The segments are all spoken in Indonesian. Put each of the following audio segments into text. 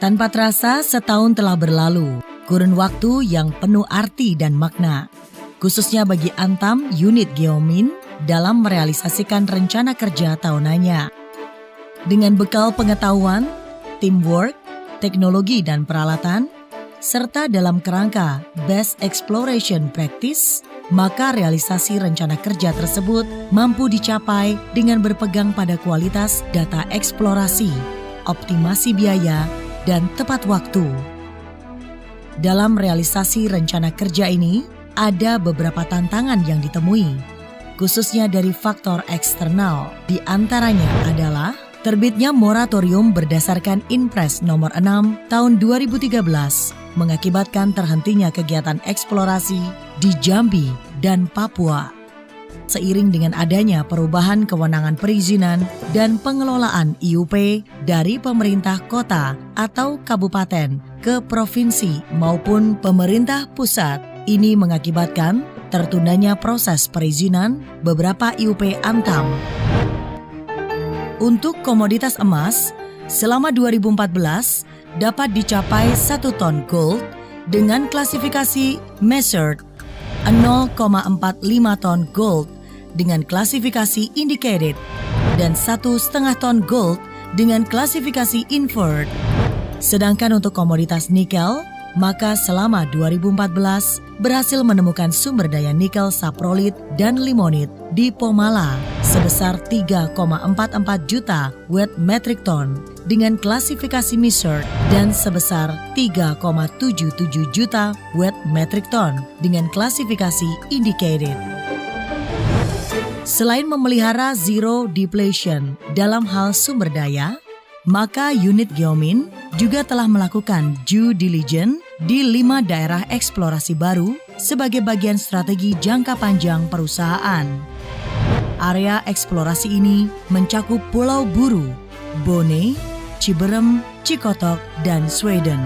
Tanpa terasa, setahun telah berlalu, kurun waktu yang penuh arti dan makna, khususnya bagi Antam Unit Geomin dalam merealisasikan rencana kerja tahunannya. Dengan bekal pengetahuan, teamwork, teknologi dan peralatan, serta dalam kerangka Best Exploration Practice, maka realisasi rencana kerja tersebut mampu dicapai dengan berpegang pada kualitas data eksplorasi, optimasi biaya, dan tepat waktu. Dalam realisasi rencana kerja ini, ada beberapa tantangan yang ditemui, khususnya dari faktor eksternal. Di antaranya adalah terbitnya moratorium berdasarkan Inpres nomor 6 tahun 2013 mengakibatkan terhentinya kegiatan eksplorasi di Jambi dan Papua. Seiring dengan adanya perubahan kewenangan perizinan dan pengelolaan IUP dari pemerintah kota atau kabupaten ke provinsi maupun pemerintah pusat, ini mengakibatkan tertundanya proses perizinan beberapa IUP Antam. Untuk komoditas emas, selama 2014 dapat dicapai 1 ton gold dengan klasifikasi measured, 0,45 ton gold dengan klasifikasi indicated, dan 1,5 ton gold dengan klasifikasi inferred. Sedangkan untuk komoditas nikel, maka selama 2014 berhasil menemukan sumber daya nikel saprolit dan limonit di Pomala sebesar 3,44 juta wet metric ton dengan klasifikasi measured dan sebesar 3,77 juta wet metric ton dengan klasifikasi indicated. Selain memelihara zero depletion dalam hal sumber daya, maka unit Geomin juga telah melakukan due diligence di 5 daerah eksplorasi baru sebagai bagian strategi jangka panjang perusahaan. Area eksplorasi ini mencakup Pulau Buru, Bone, Ciberem, Cikotok, dan Sweden.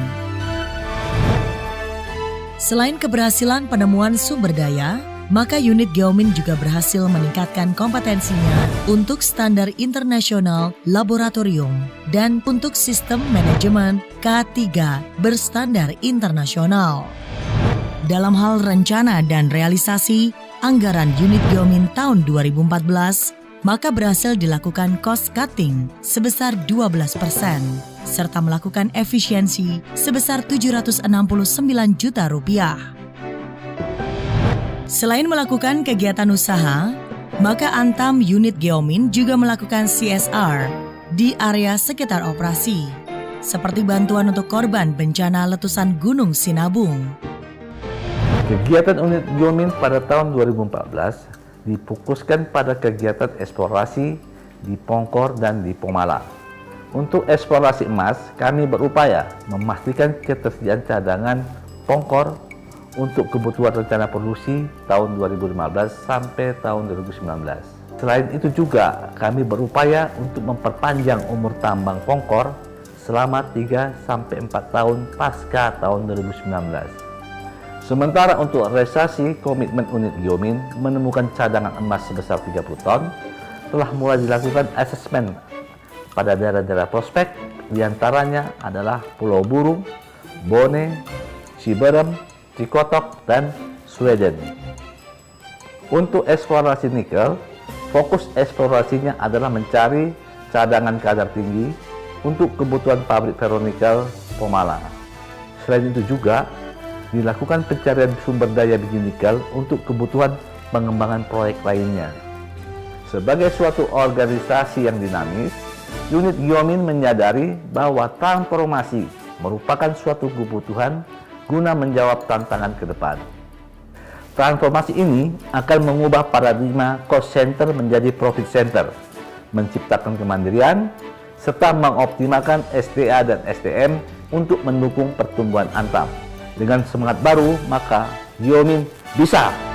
Selain keberhasilan penemuan sumber daya, maka unit Geomin juga berhasil meningkatkan kompetensinya untuk standar internasional laboratorium dan untuk sistem manajemen K3 berstandar internasional. Dalam hal rencana dan realisasi anggaran unit Geomin tahun 2014, maka berhasil dilakukan cost cutting sebesar 12%, serta melakukan efisiensi sebesar 769 juta rupiah. Selain melakukan kegiatan usaha, maka Antam Unit Geomin juga melakukan CSR di area sekitar operasi, seperti bantuan untuk korban bencana letusan Gunung Sinabung. Kegiatan unit Geomin pada tahun 2014 difokuskan pada kegiatan eksplorasi di Pongkor dan di Pomala. Untuk eksplorasi emas, kami berupaya memastikan ketersediaan cadangan Pongkor untuk kebutuhan rencana produksi tahun 2015 sampai tahun 2019. Selain itu juga kami berupaya untuk memperpanjang umur tambang Pongkor selama 3-4 tahun pasca tahun 2019. Sementara untuk realisasi komitmen unit Geomin menemukan cadangan emas sebesar 30 ton, telah mulai dilakukan asesmen pada daerah-daerah prospek, diantaranya adalah Pulau Buru, Bone, Ciberem, Cikotok, dan Sweden. Untuk eksplorasi nikel, fokus eksplorasinya adalah mencari cadangan kadar tinggi untuk kebutuhan pabrik ferronikel Pomala. Selain itu juga dilakukan pencarian sumber daya biji nikel untuk kebutuhan pengembangan proyek lainnya. Sebagai suatu organisasi yang dinamis, unit Geomin menyadari bahwa transformasi merupakan suatu kebutuhan guna menjawab tantangan ke depan. Transformasi ini akan mengubah paradigma cost center menjadi profit center, menciptakan kemandirian, serta mengoptimalkan SDA dan SDM untuk mendukung pertumbuhan Antam. Dengan semangat baru, maka Geomin bisa!